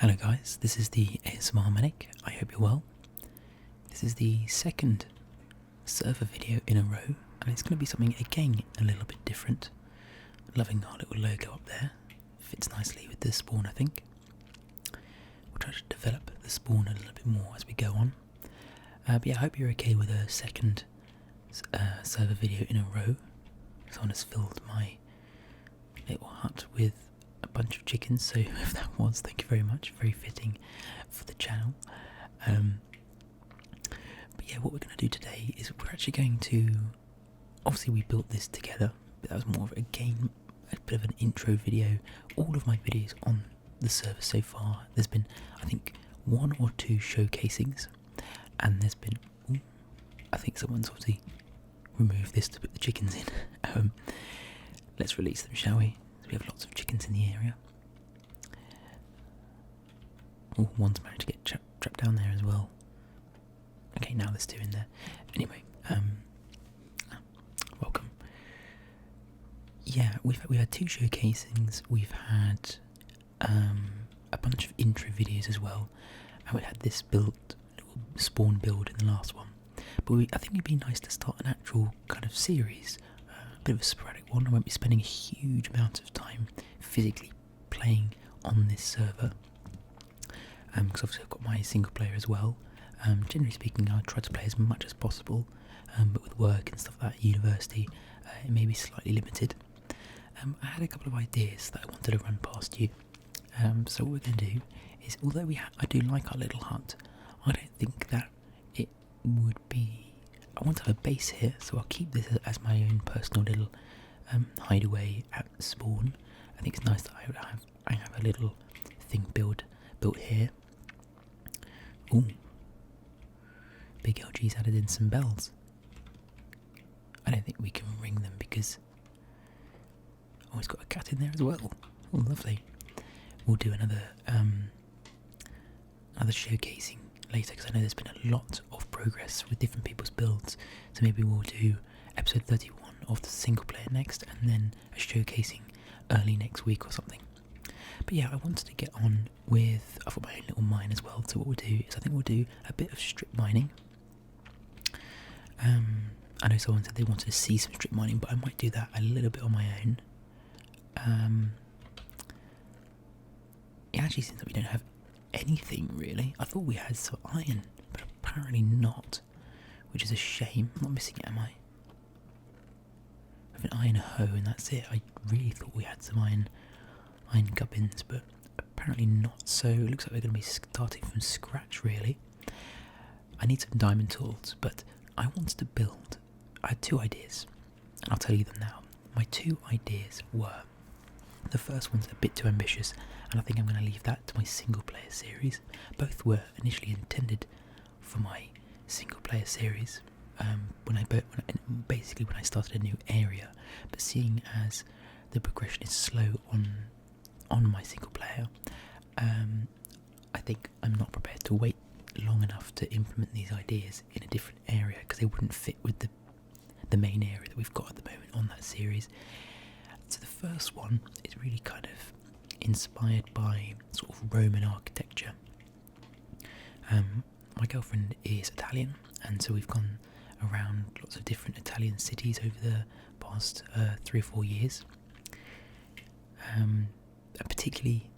Hello guys, this is the ASMR Manic. I hope you're well. This is the second server video in a row, and it's going to be something again a little bit different. Loving our little logo up there. Fits nicely with the spawn, I think. We'll try to develop the spawn a little bit more as we go on. But yeah, I hope you're okay with a second server video in a row. Someone has filled my little hut with a bunch of chickens, so if that was, thank you very much, very fitting for the channel. But yeah, what we're going to do today is we're actually going to, obviously we built this together, but that was more of a game, a bit of an intro video. All of my videos on the server so far, there's been I think 1 or 2 showcasings, and there's been, I think someone's obviously removed this to put the chickens in. Let's release them, shall we? We have lots of chickens in the area. Oh, one's managed to get trapped down there as well. Okay, now there's 2 in there. Anyway, welcome. Yeah, we've had 2 showcasings. We've had a bunch of intro videos as well, and we had this little spawn build in the last one. But I think it'd be nice to start an actual kind of series. Bit of a sporadic one. I won't be spending a huge amount of time physically playing on this server, because obviously I've got my single player as well. Generally speaking, I try to play as much as possible, but with work and stuff like that, university, it may be slightly limited. I had a couple of ideas that I wanted to run past you. So what we're going to do is, although I do like our little hut, I don't think that it would be. I want to have a base here, so I'll keep this as my own personal little hideaway at spawn. I think it's nice that I have a little thing built here. Ooh, Big LG's added in some bells. I don't think we can ring them because it's got a cat in there as well. Oh, lovely. We'll do another showcasing later, because I know there's been a lot of progress with different people's builds, so maybe we'll do episode 31 of the single player next, and then a showcasing early next week or something. But yeah, I wanted to get on with, I've got my own little mine as well, so what we'll do is I think we'll do a bit of strip mining. I know someone said they wanted to see some strip mining, but I might do that a little bit on my own. It actually seems that we don't have anything really. I thought we had some iron, but apparently not, which is a shame. I'm not missing it, am I? I have an iron hoe and that's it. I really thought we had some iron gubbins, but apparently not. So it looks like we're going to be starting from scratch really. I need some diamond tools, but I wanted to build. I had 2 ideas, and I'll tell you them now. My 2 ideas were, the first one's a bit too ambitious, and I think I'm going to leave that to my single player series. Both were initially intended for my single player series, when I started a new area, but seeing as the progression is slow on my single player, I think I'm not prepared to wait long enough to implement these ideas in a different area, because they wouldn't fit with the main area that we've got at the moment on that series. So the first one is really kind of inspired by sort of Roman architecture. My girlfriend is Italian, and so we've gone around lots of different Italian cities over the past 3 or 4 years. Particularly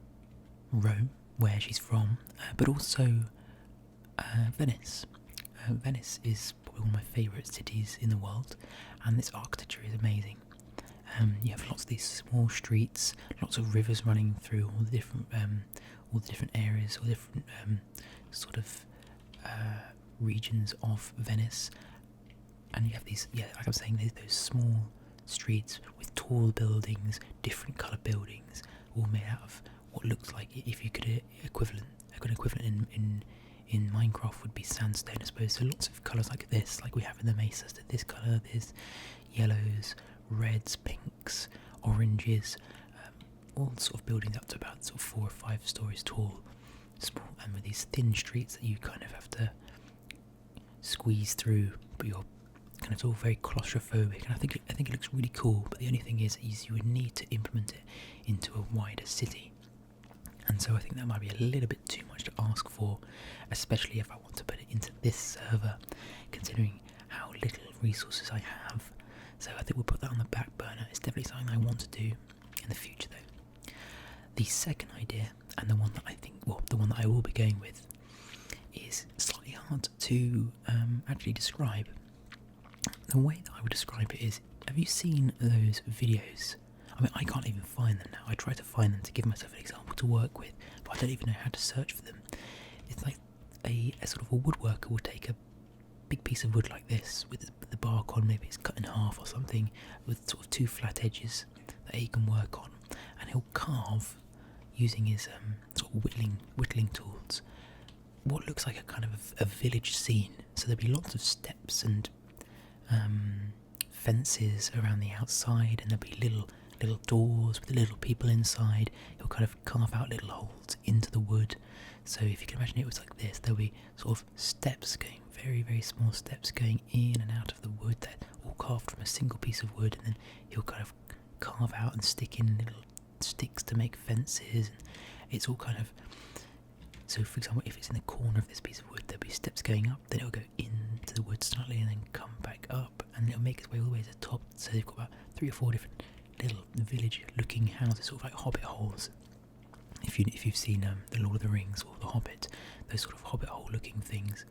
Rome, where she's from, but also Venice. Venice is probably one of my favourite cities in the world, and this architecture is amazing. You have lots of these small streets, lots of rivers running through all the different areas, all different sort of regions of Venice, and you have these, like I'm saying, those small streets with tall buildings, different colour buildings, all made out of what looks like, if you could a good equivalent in Minecraft would be sandstone, I suppose. So lots of colours like this, like we have in the Mesa. So this colour, there's yellows, reds, pinks, oranges, all sort of buildings up to about sort of 4 or 5 stories tall, small, and with these thin streets that you kind of have to squeeze through, but you're kind of, it's all very claustrophobic, and I think it looks really cool. But the only thing is you would need to implement it into a wider city, And so I think that might be a little bit too much to ask for, especially if I want to put it into this server, considering how little resources I have. So I think we'll put that on the back burner. It's definitely something I want to do in the future though. The second idea, and the one that I think, well, the one that I will be going with, is slightly hard to actually describe. The way that I would describe it is, have you seen those videos? I mean, I can't even find them now. I try to find them to give myself an example to work with, but I don't even know how to search for them. It's like a sort of a woodworker will take a big piece of wood like this with the bark on, maybe it's cut in half or something, with sort of two flat edges that he can work on, and he'll carve using his sort of whittling tools what looks like a kind of a village scene. So there'll be lots of steps and fences around the outside, and there'll be little doors with little people inside. He'll kind of carve out little holes into the wood. So if you can imagine it was like this, there'll be sort of steps going, very, very small steps going in and out of the wood that all carved from a single piece of wood, and then he'll kind of carve out and stick in little sticks to make fences. And it's all kind of, so for example, if it's in the corner of this piece of wood, there'll be steps going up, then it'll go into the wood slightly and then come back up, and it'll make its way all the way to the top. So they've got about 3 or 4 different little village-looking houses, sort of like hobbit holes. If you've seen The Lord of the Rings or The Hobbit, those sort of hobbit hole-looking things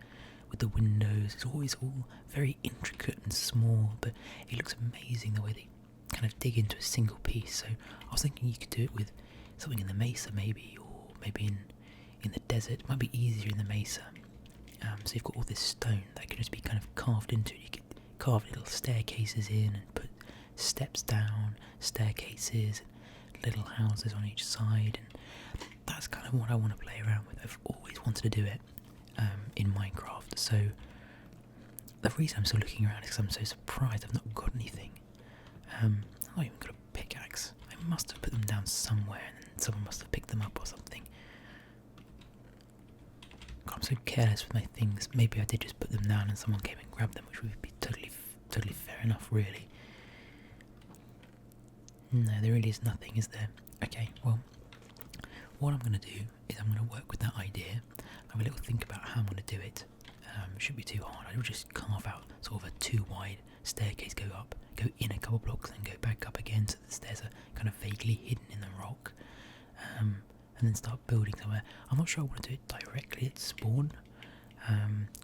with the windows, it's always all very intricate and small, but it looks amazing the way they kind of dig into a single piece. So I was thinking you could do it with something in the Mesa maybe, or maybe in the desert. It might be easier in the Mesa. So you've got all this stone that can just be kind of carved into it. You could carve little staircases in and put steps down, staircases, and little houses on each side, and that's kind of what I want to play around with. I've always wanted to do it in Minecraft. So the reason I'm still looking around is because I'm so surprised I've not got anything. I've not even got a pickaxe. I must have put them down somewhere, and then someone must have picked them up or something. God, I'm so careless with my things. Maybe I did just put them down and someone came and grabbed them, which would be totally fair enough, really. No, there really is nothing, is there? Okay, well, what I'm going to do is I'm going to work with that idea, have a little think about how I'm going to do it. It shouldn't be too hard. I will just carve out sort of a 2 wide staircase, go up, go in a couple blocks, and go back up again, so the stairs are kind of vaguely hidden in the rock, and then start building somewhere. I'm not sure I want to do it directly at spawn.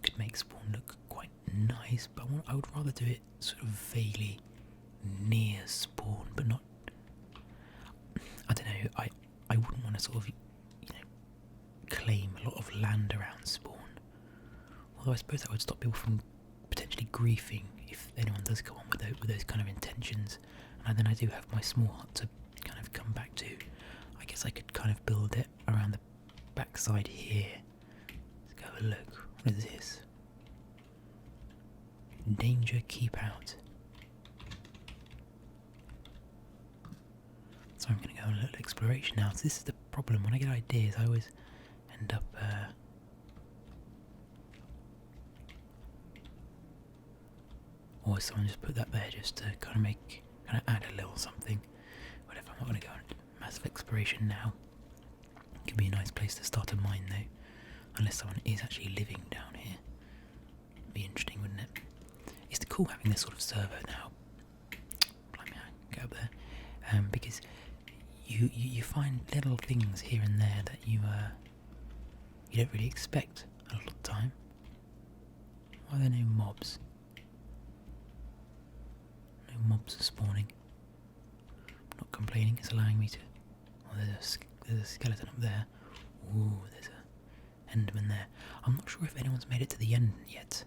Could make spawn look quite nice, but I would rather do it sort of vaguely near spawn, but not, I don't know, I wouldn't want to sort of, claim a lot of land around spawn. Although I suppose that would stop people from potentially griefing if anyone does go on with those kind of intentions. And then I do have my small hut to kind of come back to. I guess I could kind of build it around the backside here. Let's go have a look. What is this? Danger, keep out. So I'm going to go on a little exploration now. So this is the problem. When I get ideas, I always end up or someone just put that there just to kind of add a little something. Whatever, I'm not going to go on massive exploration now. It could be a nice place to start a mine though, unless someone is actually living down here. It'd be interesting, wouldn't it? It's cool having this sort of server now. Blimey, I go up there, because you find little things here and there that you don't really expect a lot of the time. Why are there no mobs? No mobs are spawning. I'm not complaining, it's allowing me to. Oh, there's a skeleton up there. Ooh, there's a enderman there. I'm not sure if anyone's made it to the end yet.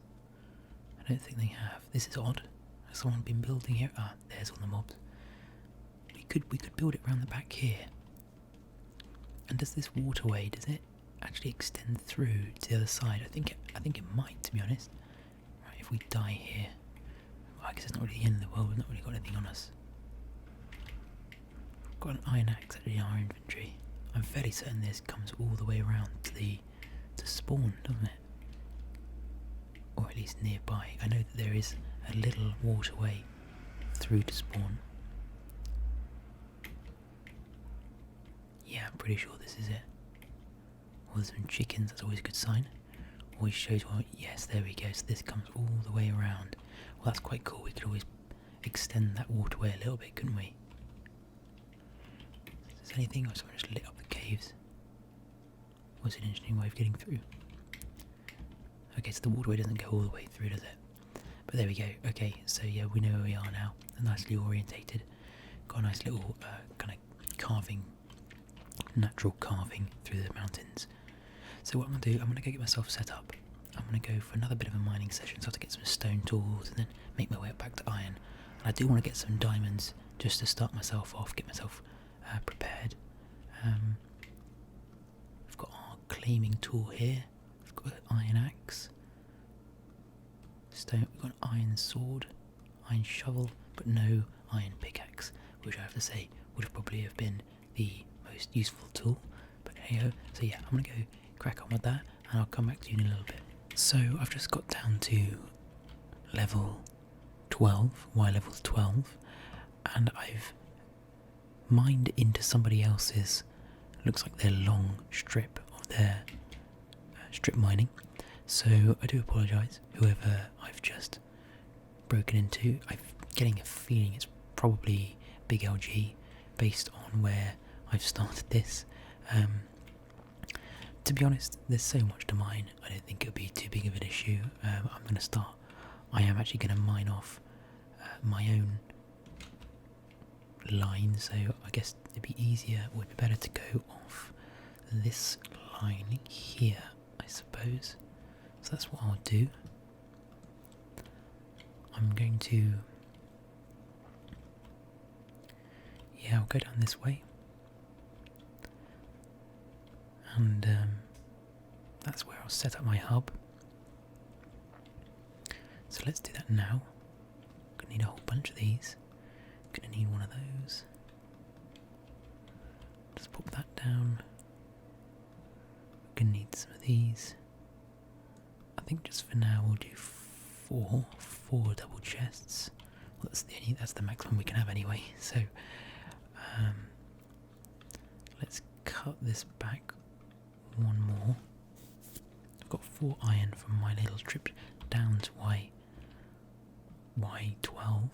I don't think they have. This is odd. Has someone been building here? Ah, there's all the mobs. We could build it around the back here. And does this waterway, does it actually extend through to the other side? I think it might, to be honest. Right, if we die here, well, I guess it's not really the end of the world. We've not really got anything on us. We've got an iron axe actually in our inventory. I'm fairly certain this comes all the way around to spawn, doesn't it? Or at least nearby. I know that there is a little waterway through to spawn. Yeah, I'm pretty sure this is it. Or some chickens, that's always a good sign. Always shows, well, yes, there we go, so this comes all the way around. Well, that's quite cool, we could always extend that waterway a little bit, couldn't we? Is there anything, or someone just lit up the caves? Was an interesting way of getting through. Okay, so the waterway doesn't go all the way through, does it? But there we go. Okay, so yeah, we know where we are now. Nicely orientated. Got a nice little kind of carving, natural carving through the mountains. So what I'm going to do, I'm going to go get myself set up. I'm going to go for another bit of a mining session, so I have to get some stone tools and then make my way up back to iron. And I do want to get some diamonds just to start myself off, get myself prepared. We've got our claiming tool here. We've got an iron axe. Stone. We've got an iron sword, iron shovel, but no iron pickaxe, which I have to say would have probably have been the most useful tool. But hey ho. So yeah, I'm gonna go crack on with that, and I'll come back to you in a little bit. So I've just got down to level 12, Y level 12, and I've mined into somebody else's, looks like their long strip of their strip mining. So I do apologise, whoever I've just broken into. I'm getting a feeling it's probably Big LG based on where I've started this. To be honest, there's so much to mine, I don't think it'll be too big of an issue. I'm going to start, I am actually going to mine off my own line, so I guess it'd be easier, or it'd be better to go off this line here, I suppose. So that's what I'll do. I'm going to, yeah, I'll go down this way, and that's where I'll set up my hub. So let's do that now. Gonna need a whole bunch of these. Gonna need one of those. Just pop that down. Gonna need some of these. I think just for now we'll do four double chests. Well, that's the maximum we can have anyway. So let's cut this back one more. I've got 4 iron from my little trip down to Y12.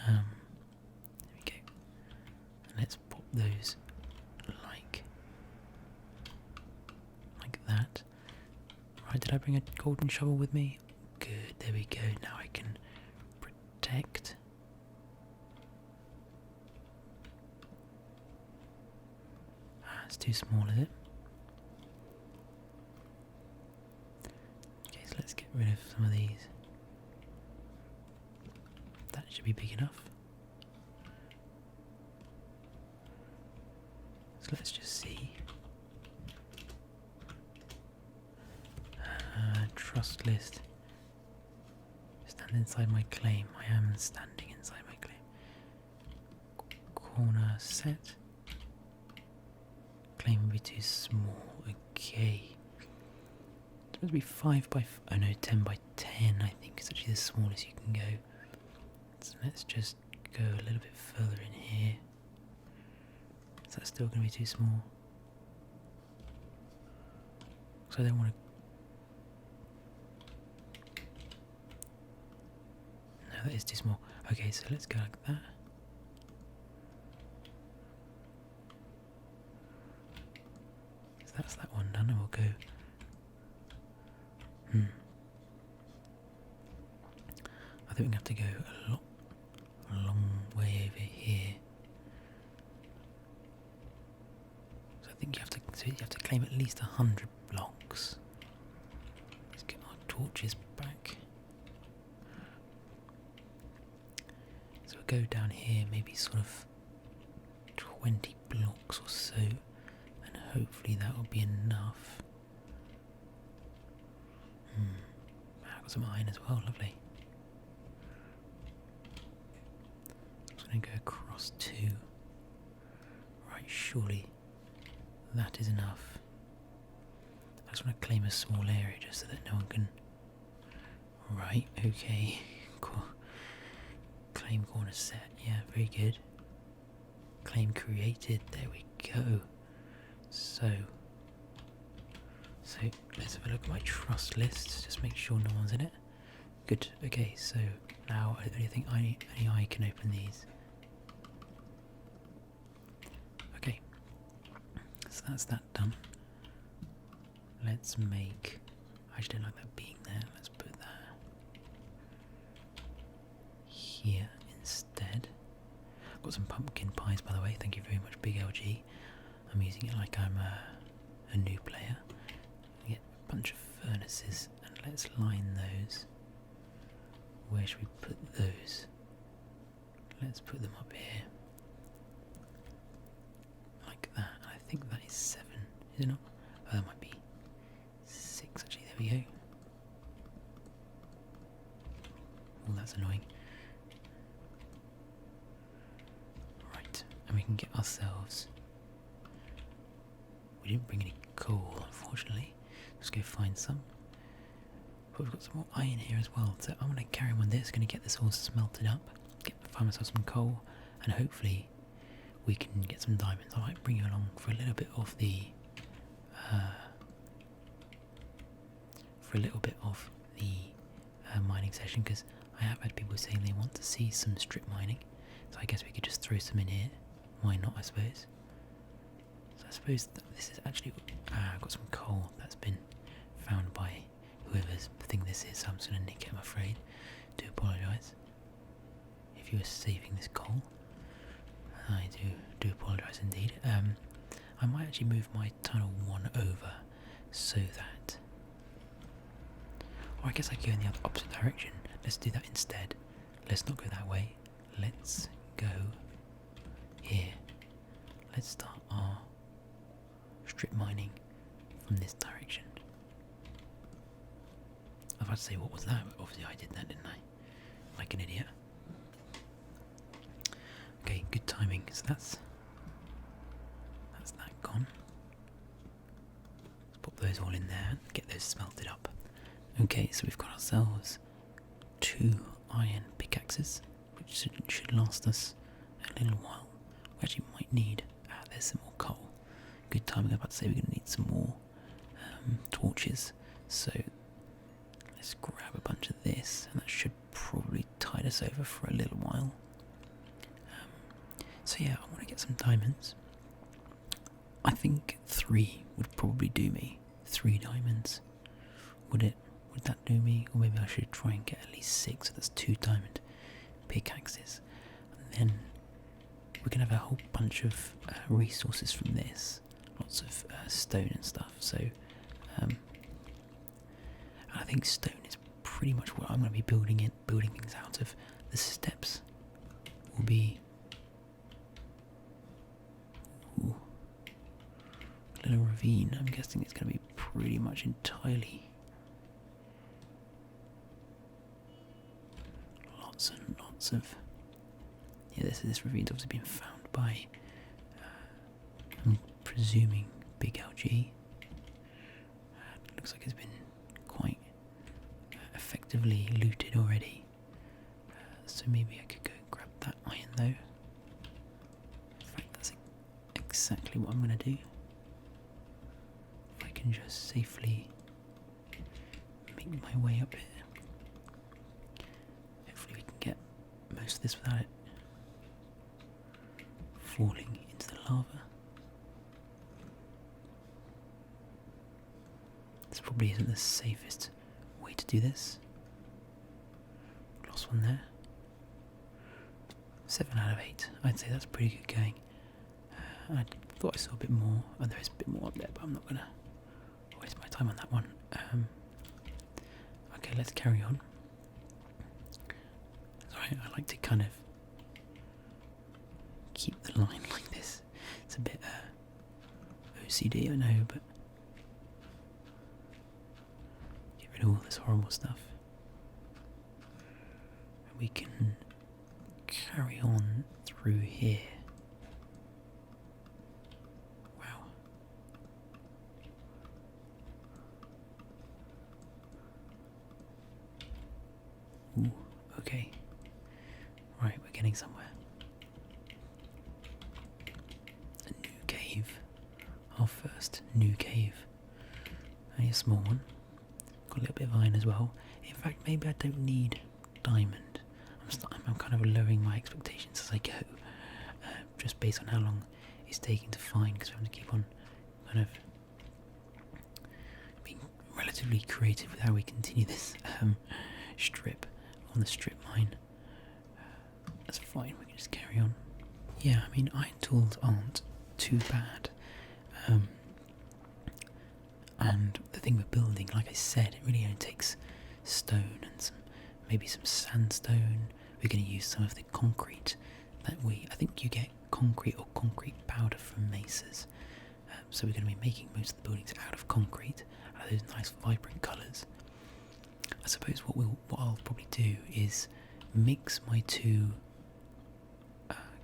There we go. And let's pop those like that. Right, did I bring a golden shovel with me? Good, there we go. Now I can protect. It's too small, is it? Okay, so let's get rid of some of these. That should be big enough. So let's just see. Trust list. Stand inside my claim. I am standing inside my claim. Corner set. Claim will be too small. Okay. It's supposed to be 5 by... oh no, 10 by 10 I think is actually the smallest you can go. So let's just go a little bit further in here. Is that still going to be too small? So I don't want to... no, that is too small. Okay, so let's go like that. So that's that one done, and we'll go... I think we have to go a long way over here. So I think you have to claim at least 100 blocks. Let's get our torches back. So we'll go down here, maybe sort of 20 blocks or so, and hopefully that will be enough. I've got some iron as well, lovely. I'm going to go across 2. Right, surely that is enough. I just want to claim a small area just so that no one can... right, okay. Cool. Claim corner set, yeah, very good. Claim created, there we go. So, So let's have a look at my trust list, just make sure no one's in it. Good, okay, so now I don't think only I can open these. Okay, so that's that done. Let's make, I actually don't like that being there, let's put that here instead. I've got some pumpkin pies by the way, thank you very much Big LG. I'm using it like I'm a new player. Get a bunch of furnaces and let's line those. Where should we put those? Let's put them up here. Like that. I think that is 7, is it not? Oh, that might be 6 actually, there we go. Oh, that's annoying. Right, and we can get ourselves... We didn't bring any coal, unfortunately. Let's go find some. But we've got some more iron here as well, so I'm going to carry on with this, going to get this all smelted up, find myself some coal, and hopefully we can get some diamonds. I might bring you along for a little bit of the mining session, because I have had people saying they want to see some strip mining, so I guess we could just throw some in here. Why not, I suppose. So I suppose this is actually, I've got some coal that's been found by whoever's thing this is, so I'm just going to nick it, I'm afraid. Do apologise if you were saving this coal. I do apologise indeed. I might actually move my tunnel 1 over so that... Or I guess I could go in the opposite direction. Let's do that instead. Let's not go that way. Let's go here. Let's start our strip mining from this direction. I was about to say, what was that? But obviously I did that, didn't I? Like an idiot. Okay, good timing. So that's that gone. Let's pop those all in there and get those smelted up. Okay, so we've got ourselves 2 iron pickaxes, which should last us a little while. We actually might need... there's some more coal. Good timing. I was about to say we're going to need some more torches. So let's grab a bunch of this, and that should probably tide us over for a little while. So yeah, I want to get some diamonds. I think 3 would probably do me. 3 diamonds. Would that do me? Or maybe I should try and get at least 6, so that's 2 diamond pickaxes. And then we can have a whole bunch of resources from this. Lots of stone and stuff. So I think stone is pretty much what I'm going to be building things out of. The steps will be... Ooh, little ravine. I'm guessing it's going to be pretty much entirely... Lots and lots of... Yeah, this ravine's obviously been found by... I'm presuming Big LG. Looks like it's been quite effectively looted already. So maybe I could go and grab that iron though. In fact, that's exactly what I'm going to do. If I can just safely make my way up here. Hopefully we can get most of this without it falling into the lava. This probably isn't the safest way to do this. Lost one there. 7 out of 8. I'd say that's pretty good going. I thought I saw a bit more. Oh, there is a bit more up there, but I'm not going to waste my time on that one. Okay, let's carry on. Sorry, I like to kind of keep the line like this. It's a bit OCD, I know, but get rid of all this horrible stuff. And we can carry on through here. Wow. Ooh, okay. Right, we're getting somewhere. A new cave. Our first new cave. And a small one. Got a little bit of iron as well. In fact, maybe I don't need diamond. I'm kind of lowering my expectations as I go, just based on how long it's taking to find, because we have to keep on kind of being relatively creative with how we continue this strip on the strip mine. That's fine, we can just carry on. Yeah, I mean, iron tools aren't too bad. And the thing with building, like I said, it really only takes stone and maybe some sandstone. We're going to use some of the concrete that I think you get concrete or concrete powder from Mesas. So we're going to be making most of the buildings out of concrete, out of those nice vibrant colours. I suppose what I'll probably do is mix my two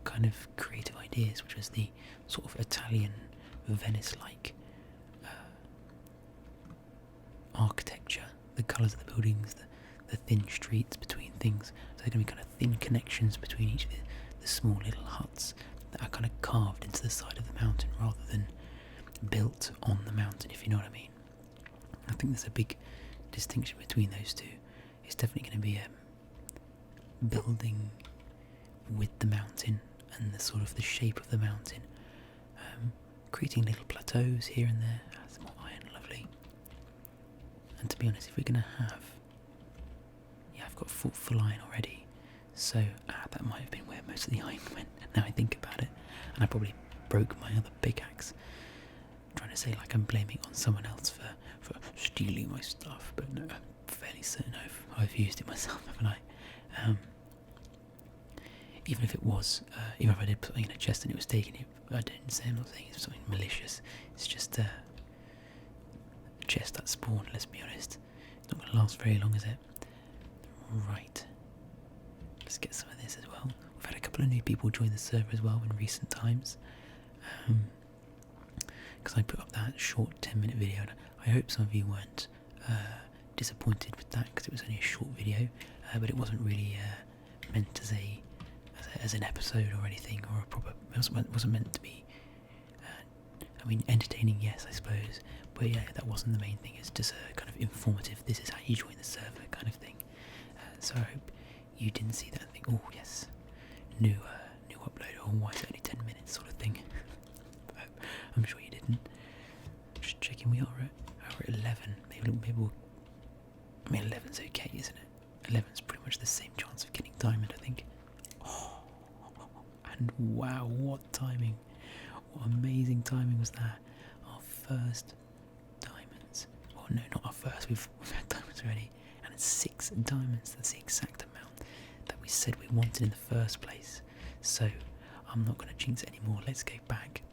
kind of creative ideas, which was the sort of Italian Venice-like architecture, the colours of the buildings, the thin streets between things. So they're going to be kind of thin connections between each of the small little huts that are kind of carved into the side of the mountain rather than built on the mountain, if you know what I mean. I think there's a big distinction between those two. It's definitely going to be a building with the mountain and the sort of the shape of the mountain, creating little plateaus here and there. Some more iron, lovely. And to be honest, if we're going to have, yeah, I've got full iron already, so that might have been where most of the iron went. Now I think about it, and I probably broke my other pickaxe. I'm trying to say like I'm blaming it on someone else for stealing my stuff, but no, I'm fairly certain I've used it myself, haven't I? Even if it was, even if I did put something in a chest and it was taken, I didn't say, I'm not saying it's something malicious. It's just a chest that spawned, let's be honest. It's not going to last very long, is it? Right. Let's get some of this as well. We've had a couple of new people join the server as well in recent times. Because I put up that short 10-minute video, and I hope some of you weren't disappointed with that, because it was only a short video, but it wasn't really meant as an episode or anything, or a proper. It wasn't meant to be. I mean, entertaining, yes, I suppose, but yeah, that wasn't the main thing. It's just a kind of informative. This is how you join the server, kind of thing. So I hope you didn't see that and think, oh yes, new upload, or why is it only 10 minutes, sort of thing. I'm sure you didn't. Just checking, we are at 11. Maybe we'll. I mean, 11's okay, isn't it? 11's pretty much the same chance of getting diamond, I think. Oh, and wow, what timing! What amazing timing was that? Our first diamonds. Well, no, not our first. We've had diamonds already, and it's 6 diamonds. That's the exact amount that we said we wanted in the first place. So I'm not going to jinx it anymore. Let's go back.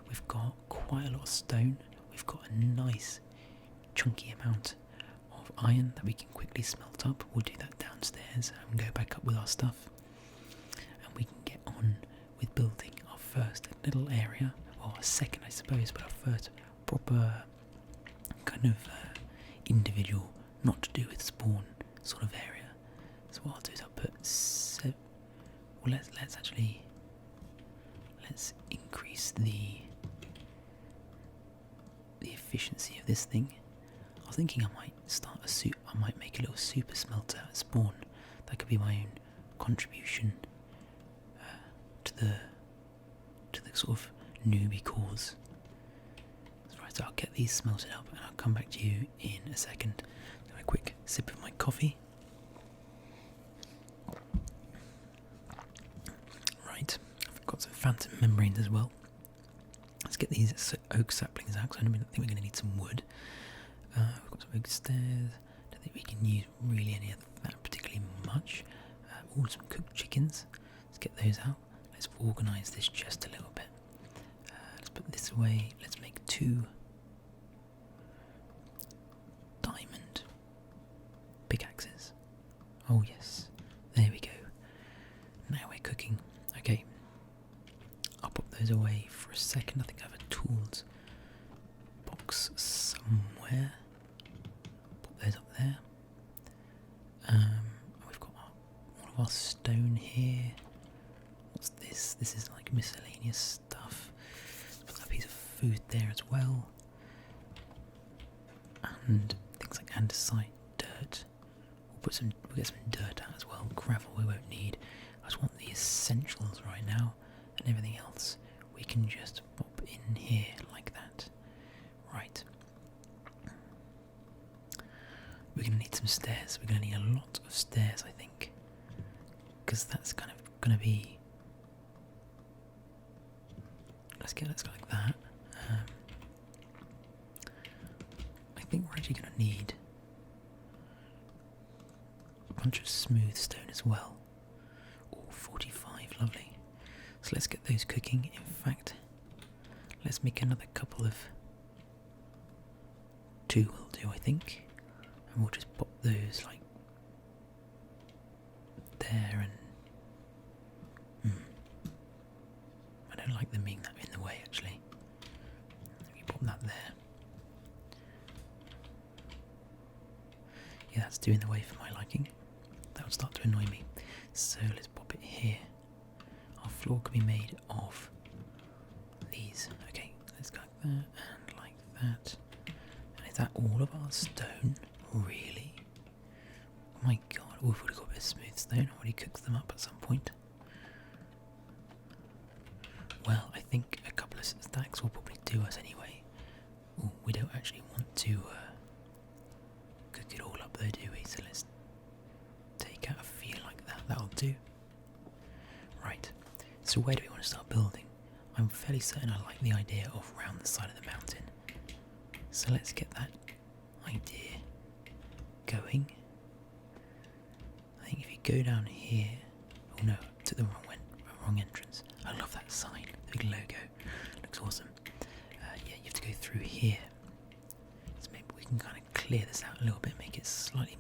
We've got quite a lot of stone. We've got a nice chunky amount of iron that we can quickly smelt up. We'll do that downstairs and go back up with our stuff, and we can get on with building our first little area, or a second I suppose, but our first proper kind of individual, not to do with spawn sort of area. So what I'll do is I'll put well, let's increase the efficiency of this thing. I was thinking I might make a little super smelter at spawn. That could be my own contribution to the sort of newbie cause. Right, so I'll get these smelted up and I'll come back to you in a second. Have a quick sip of my coffee. Right, I've got some phantom membranes as well. Let's get these oak saplings out, because I think we're going to need some wood. We've got some oak stairs. I don't think we can use really any of that particularly much. Some cooked chickens. Let's get those out. Let's organise this chest a little bit. Let's put this away. Let's make 2 diamond pickaxes. Oh yes, there we go. Now we're cooking. Okay, I'll pop those away for a second. I think I have a tools box somewhere. Put those up there. We've got all of our stone here. What's this? This is like miscellaneous stuff. Put that piece of food there as well. And and things like andesite, dirt. We'll get some dirt out as well. Gravel we won't need. I just want the essentials right now, and everything else we can just pop in here like that. Right. We're going to need some stairs. We're going to need a lot of stairs, I think, because that's kind of going to be. Let's go like that. I think we're actually going to need a bunch of smooth stone as well. Oh, 45, lovely. So let's get those cooking. In fact, let's make another couple of 2 will do, I think. And we'll just pop those like there and I don't like them being that in the way actually. Let me pop that there. Yeah, that's too in the way for my liking. That would start to annoy me. So let's pop it here. Our floor can be made of these. Okay, let's go like that and like that. And is that all of our stone? Really? Oh my god. Oh, we've already got a bit of smooth stone. Already cooked them up at some point. Well, I think a couple of stacks will probably do us anyway. Ooh, we don't actually want to cook it all up though, do we? So let's take out a few like that. That'll do. Right. So where do we want to start building? I'm fairly certain I like the idea of round the side of the mountain. So let's get that idea going. I think if you go down here, oh no, I took the wrong entrance. I love that sign, the big logo, looks awesome. Yeah, you have to go through here. So maybe we can kind of clear this out a little bit, make it slightly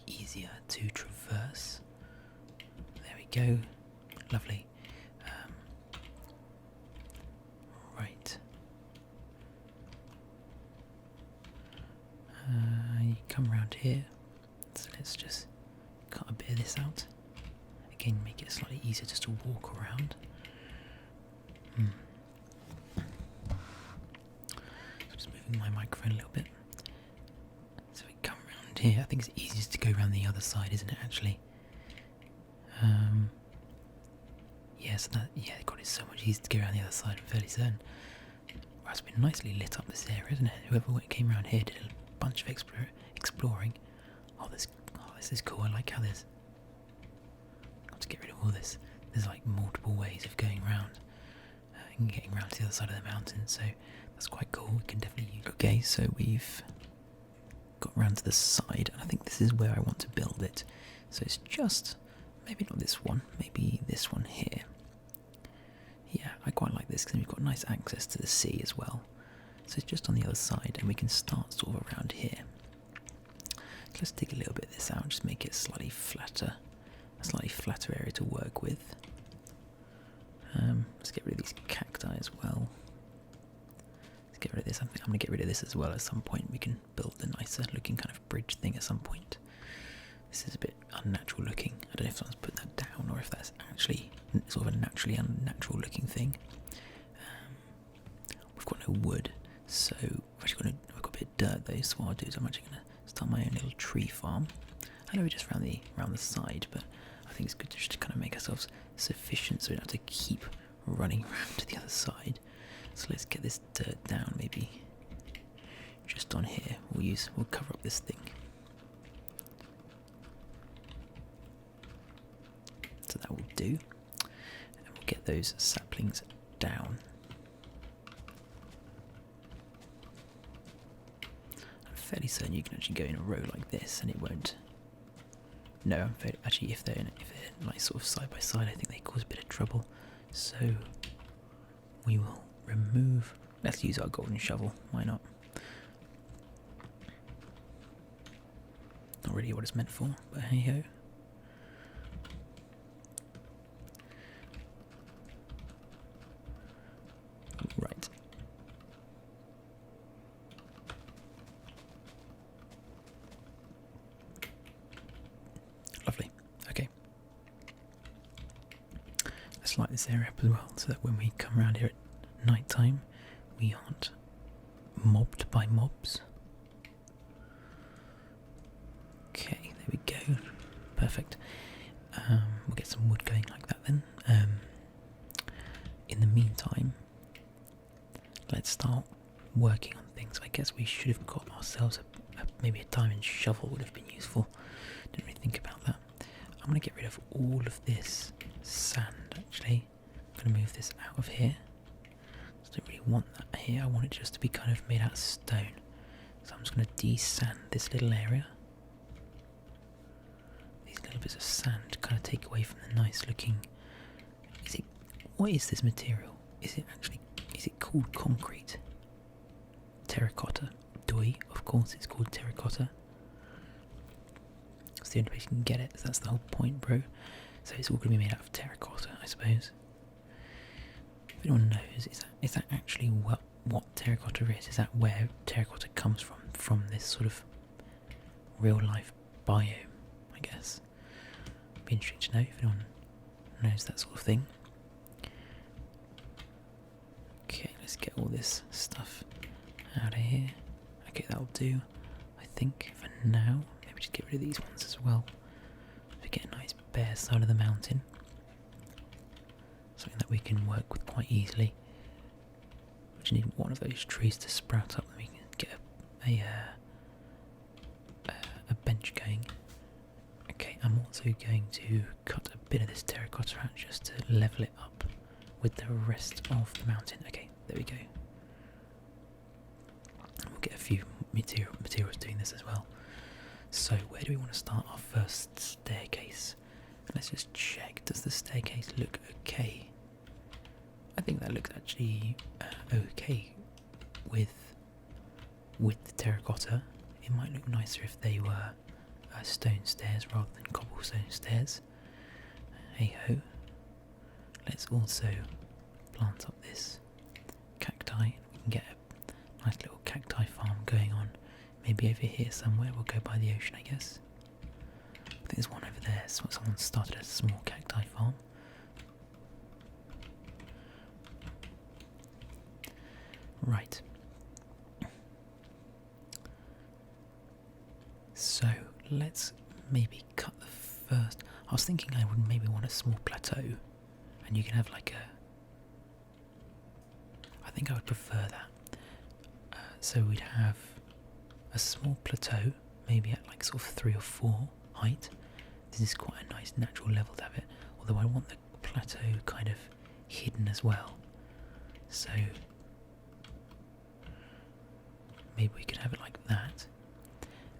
easier to traverse. There we go, lovely. Right. You come around here, so let's just cut a bit of this out. Again, make it slightly easier just to walk around. Just moving my microphone a little bit. So we come around here. I think it's easiest to go around the other side, isn't it? Actually. Yeah, God, it's so much easier to go around the other side. I'm fairly certain. Well, it's been nicely lit up this area, isn't it? Whoever came around here did a bunch of exploring. Oh, this is cool. I like how there's. I'll just get rid of all this. There's like multiple ways of going around and getting around to the other side of the mountain, so that's quite cool. We can definitely use. Okay, so we've got around to the side, and I think this is where I want to build it. So it's just maybe not this one, maybe this one here. Yeah, I quite like this because we've got nice access to the sea as well. So it's just on the other side, and we can start sort of around here. So let's dig a little bit of this out, just make it slightly flatter. A slightly flatter area to work with. Let's get rid of these cacti as well. Let's get rid of this. I think I'm going to get rid of this as well at some point. We can build a nicer looking kind of bridge thing at some point. This is a bit unnatural looking. I don't know if someone's put that down or if that's actually sort of a naturally unnatural looking thing. We've got no wood, so we've got a bit of dirt though, so what I'll do is I'm actually going to start my own little tree farm. I know we're just around the side, but I think it's good to just kind of make ourselves sufficient so we don't have to keep running around to the other side. So let's get this dirt down, maybe just on here. We'll cover up this thing. So that will do. And we'll get those saplings down. I'm fairly certain you can actually go in a row like this and it won't. No, I'm fairly, actually if they're like sort of side by side, I think they cause a bit of trouble. So we will remove. Let's use our golden shovel. Why not? Not really what it's meant for, but hey ho. Right. Lovely. Okay. Light this area up as well, so that when we come around here at night time, we aren't mobbed by mobs. Okay, there we go. Perfect. We'll get some wood going like that then. In the meantime, let's start working on things. I guess we should have got ourselves maybe a diamond shovel would have been useful. Didn't really think about that. I'm going to get rid of all of this sand actually. I'm going to move this out of here. I don't really want that here. I want it just to be kind of made out of stone. So I'm just going to de-sand this little area. These little bits of sand to kind of take away from the nice looking... What is this material? Is it called concrete? Terracotta. Doi, of course it's called terracotta. It's the only place you can get it, so that's the whole point, bro. So it's all going to be made out of terracotta, I suppose. If anyone knows, is that actually what terracotta is? Is that where terracotta comes from this sort of real life biome, I guess? It'd be interesting to know if anyone knows that sort of thing. Okay, let's get all this stuff out of here. Okay, that'll do, I think, for now. Maybe just get rid of these ones as well. We get a nice bare side of the mountain. Something that we can work with quite easily. We just need one of those trees to sprout up and we can get a bench going. Okay, I'm also going to cut a bit of this terracotta out just to level it up with the rest of the mountain. Okay, there we go. We'll get a few materials doing this as well. So where do we want to start our first staircase? Let's just check, does the staircase look okay? I think that looks actually okay with the terracotta. It might look nicer if they were stone stairs rather than cobblestone stairs. Hey ho. Let's also plant up this cacti. We can get a nice little cacti farm going on. Maybe over here somewhere. We'll go by the ocean, I guess. I think there's one over there. So someone started a small cacti farm. Right. So let's maybe cut the first. I was thinking I would maybe want a small plateau, and you can have like a. I think I would prefer that. So we'd have a small plateau, maybe at like sort of 3 or 4 height. This is quite a nice natural level to have it, although I want the plateau kind of hidden as well. So maybe we could have it like that,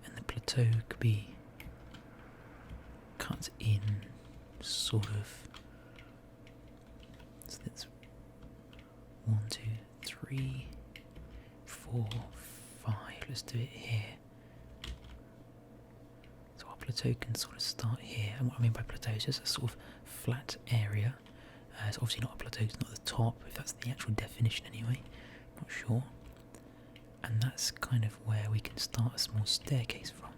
and the plateau could be cut in sort of. So that's 1, 2, 3, 4, 5. Let's do it here. So our plateau can sort of start here, and what I mean by plateau is just a sort of flat area. It's obviously not a plateau, it's not the top, if that's the actual definition anyway. Not sure. And that's kind of where we can start a small staircase from.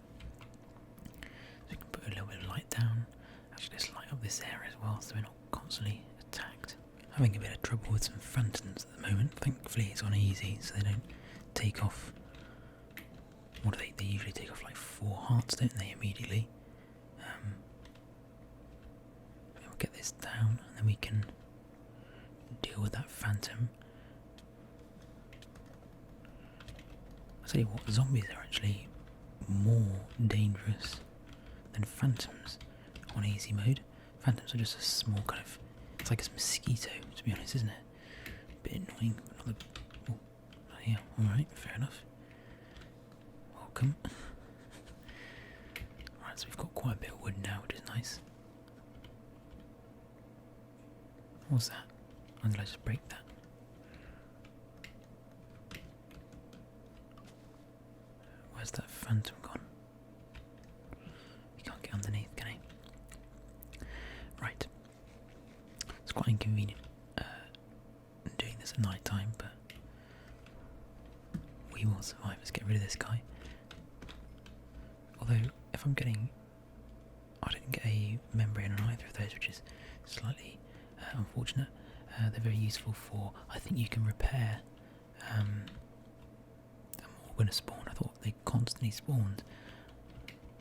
So we can put a little bit of light down. Actually, let's light up this area as well so we're not constantly attacked. Having a bit of trouble with some phantoms at the moment. Thankfully it's on easy so they don't take off. What do they usually take off like 4 hearts, don't they, immediately? We'll get this down and then we can deal with that phantom. I'll tell you what, zombies are actually more dangerous than phantoms on easy mode. Phantoms are just a small kind of, it's like a mosquito, to be honest, isn't it? A bit annoying, but not the, oh, yeah, alright, fair enough. Welcome. Right, so we've got quite a bit of wood now, which is nice. What's that? I'm gonna just break that. Where's that phantom gone? He can't get underneath, can he? Right. It's quite inconvenient doing this at night time, but we will survive. Let's get rid of this guy. Although, if I'm getting... I didn't get a membrane on either of those, which is slightly unfortunate. They're very useful for... I think you can repair going to spawn. I thought they constantly spawned.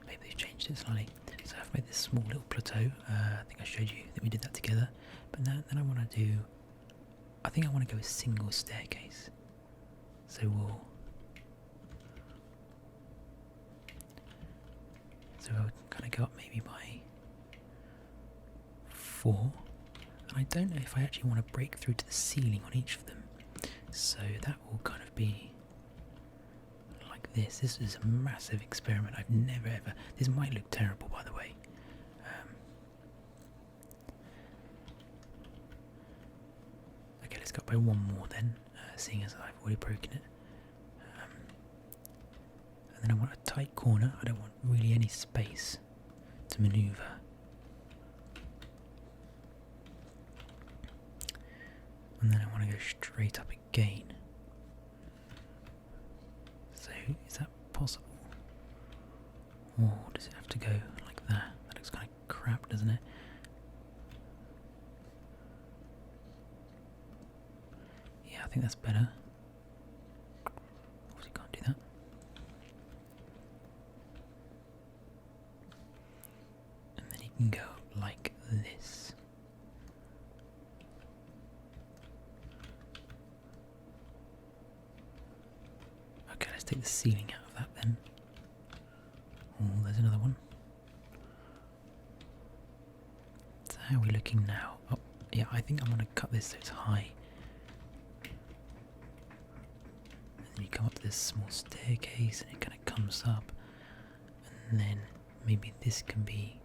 Maybe they've changed it slightly. So I've made this small little plateau. I think I showed you that we did that together. But now, then I want to do... I think I want to go a single staircase. So we'll... So I can kind of go up maybe by 4. And I don't know if I actually want to break through to the ceiling on each of them. So that will kind of be like this. This is a massive experiment. I've never ever... This might look terrible, by the way. Okay, let's go by one more then, seeing as I've already broken it. And then I want a tight corner. I don't want really any space to manoeuvre. And then I want to go straight up again. So, is that possible? Or does it have to go like that? That looks kind of crap, doesn't it? Yeah, I think that's better. Obviously can't do that. And then you can go like this. Okay, let's take the ceiling out of that then. Oh, there's another one. So how are we looking now? Oh, yeah, I think I'm going to cut this so it's high. And then you come up to this small staircase and it kind of comes up. And then maybe this can be...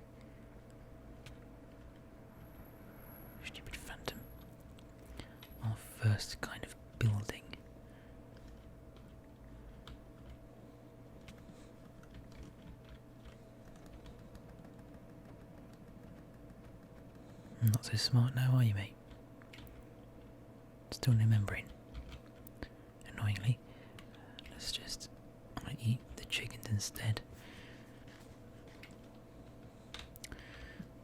Stupid phantom. Our first kind of building. Not so smart now, are you, mate? Still no membrane. Annoyingly. Let's just... I'm going to eat the chickens instead.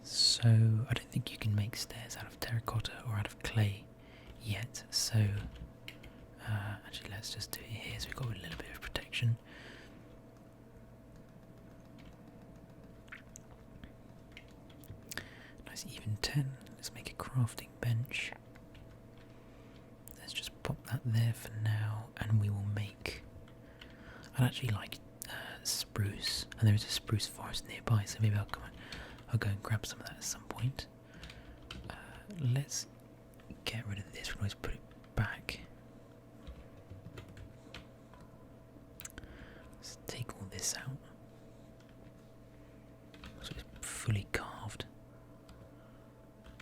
So, I don't think you can make stairs out of terracotta or out of clay yet, so... actually, let's just do it here so we've got a little bit of protection. Nice even 10. Let's make a crafting bench. Let's just pop that there for now, and we will make... I'd actually like spruce, and there is a spruce forest nearby, so maybe I'll go and grab some of that at some point. Let's get rid of this. We can always put it back. Let's take all this out. So it's fully carved.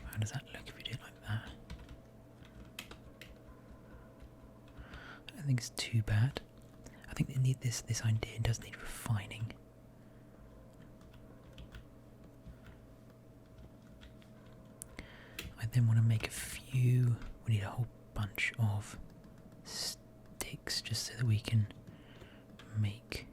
How does that look if we do it like that? I don't think it's too bad. I think this idea does need refining. I then want to make a few. We need a whole bunch of sticks just so that we can make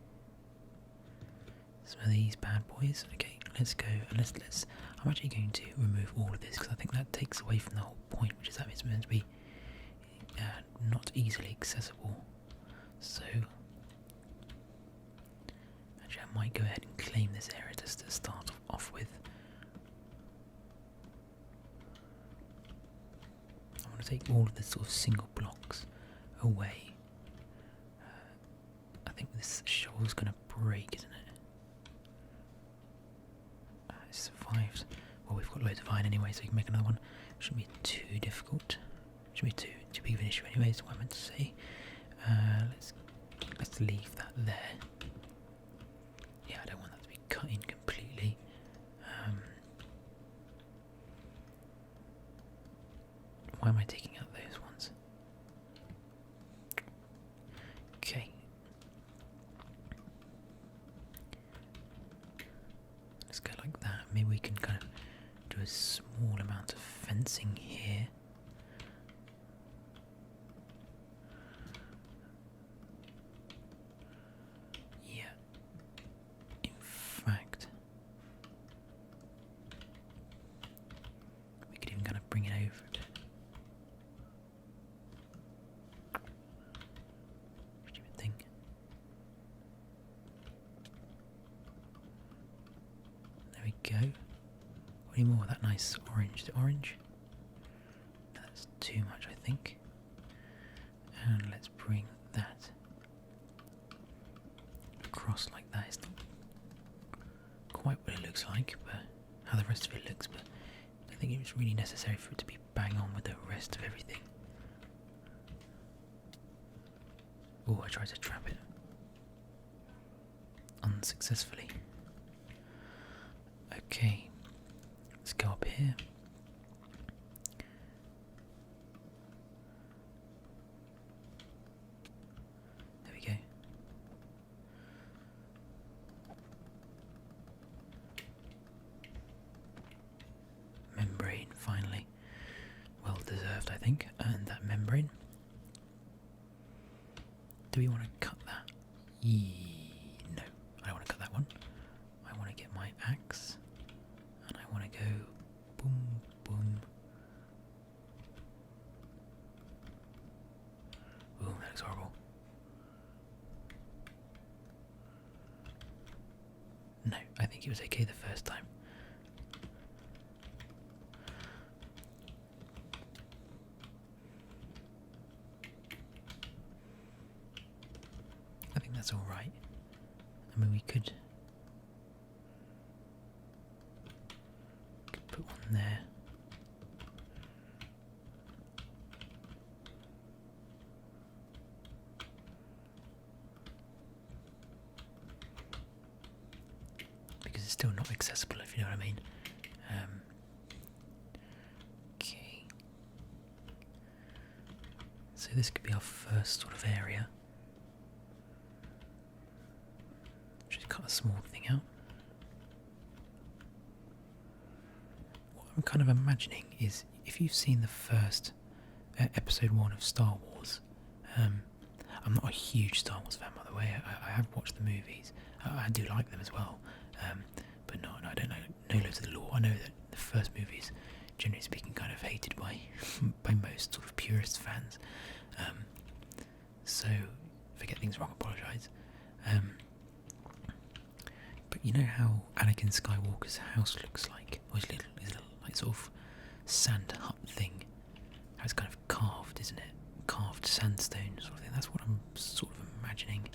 some of these bad boys. Okay, let's go. Let's. I'm actually going to remove all of this because I think that takes away from the whole point, which is that it's meant to be not easily accessible. So actually, I might go ahead and claim this area just to start off with. I want to take all of the sort of single blocks away. I think this shovel's going to break, isn't it? It survived. Well, we've got loads of iron anyway, so we can make another one. Shouldn't be too difficult. Shouldn't be too big of an issue anyway, is what I meant to say. Let's leave that there. Yeah, I don't want that to be cut in completely. Why am I taking out those ones? Okay. Let's go like that. Maybe we can kind of do a small amount of fencing here. Yeah. In fact, we could even kind of bring it over a bit. Stupid thing. go. Any more of that nice orange? Is it orange? No, that's too much, I think. And let's bring that across like that. It's not quite what it looks like, but how the rest of it looks, but I think it was really necessary for it to be bang on with the rest of everything. Oh, I tried to trap it. Unsuccessfully. Okay, let's go up here. There we go. Membrane, finally. Well deserved, I think. Earned that membrane. Do we want to cut that? No, I don't want to cut that one. I want to get my axe and I want to go boom, boom. Ooh, that looks horrible. No, I think it was okay the first time. I think that's alright. I mean, we could put one there. Because it's still not accessible, if you know what I mean. Okay. So this could be our first sort of area. Just cut a small thing out. What I'm kind of imagining is, if you've seen the first episode 1 of Star Wars, I'm not a huge Star Wars fan, by the way. I have watched the movies. I do like them as well. But no, I don't know loads of the lore. I know that the first movies, generally speaking, kind of hated by most sort of purist fans. So, if I get things wrong, apologise. But you know how Anakin Skywalker's house looks like? Or his little like sort of sand hut thing. How it's kind of carved, isn't it? Carved sandstone sort of thing. That's what I'm sort of imagining.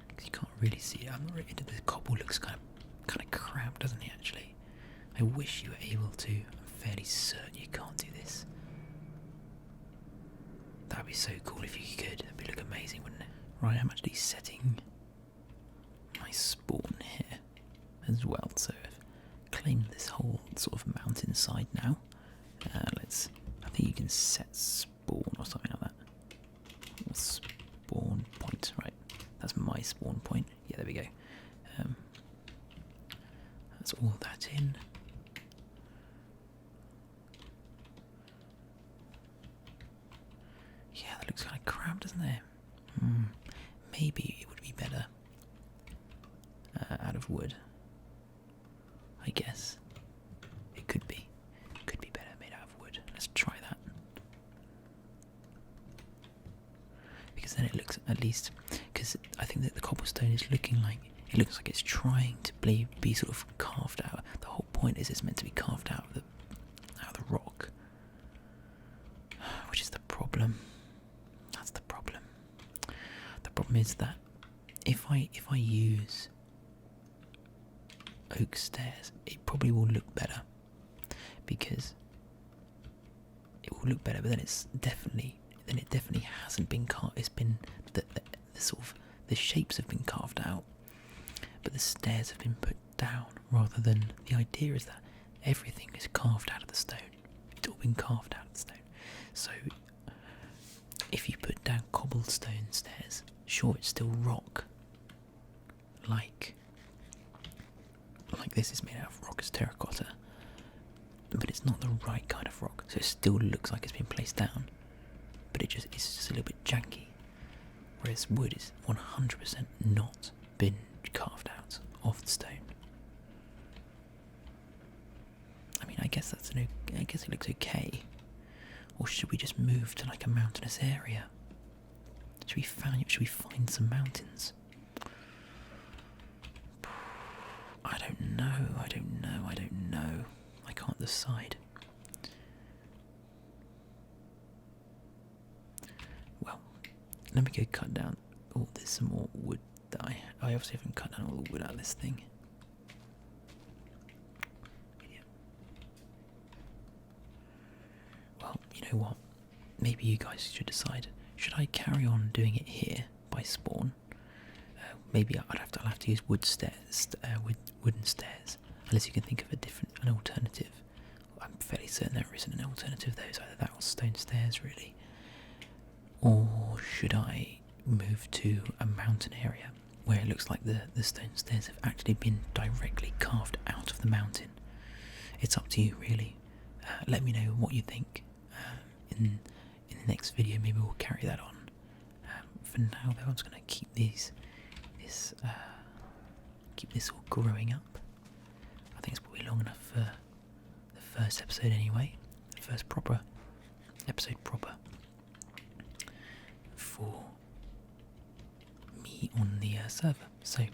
Because you can't really see it. I'm not really into the cobble. Looks kind of cramped, doesn't it? Actually, I wish you were able to. I'm fairly certain you can't do this. That'd be so cool if you could. That'd look amazing, wouldn't it? Right, I'm actually setting my spawn here as well. So I've claimed this whole sort of mountainside now. I think you can set spawn or something like that. Or spawn point, right? That's my spawn point. Yeah, there we go. That's all that in. Yeah, that looks kind of cramped, doesn't it? Maybe it would be better out of wood. I guess it could be. Could be better made out of wood. Let's try that. Because then it looks, at least, because I think that the cobblestone is looking like, it looks like it's trying to be sort of carved out. The whole point is it's meant to be carved out of the rock, which is the problem. That's the problem. The problem is that if I use oak stairs, it probably will look better, because it will look better. But then it definitely hasn't been carved. It's been the sort of the shapes have been carved out, but the stairs have been put down. Rather than, the idea is that everything is carved out of the stone. It's all been carved out of the stone. So if you put down cobblestone stairs, sure, it's still rock. Like this is made out of rock, it's terracotta, but it's not the right kind of rock. So it still looks like it's been placed down, but it's just a little bit janky. Whereas wood is 100% not been carved out of the stone. I mean, I guess it looks okay. Or should we just move move to like a mountainous area? Should we find some mountains? I don't know. I can't decide. Well, let me go cut down. Oh, there's some more wood that I obviously haven't cut down all the wood out of this thing. Yeah. Well, you know what? Maybe you guys should decide. Should I carry on doing it here by spawn? Maybe I'll have to use wooden stairs, unless you can think of an alternative. I'm fairly certain there isn't an alternative though. It's either that or stone stairs, really. Or should I move to a mountain area where it looks like the stone stairs have actually been directly carved out of the mountain? It's up to you, really. Let me know what you think. In the next video, maybe we'll carry that on. For now, though, I'm just going to keep this all growing up. I think it's probably long enough for the first episode anyway. The first episode for me on the server. So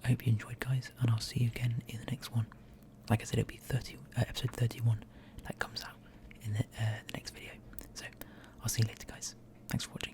I hope you enjoyed, guys, and I'll see you again in the next one. Like I said, it'll be episode 31 that comes out in the next video. So I'll see you later, guys. Thanks for watching.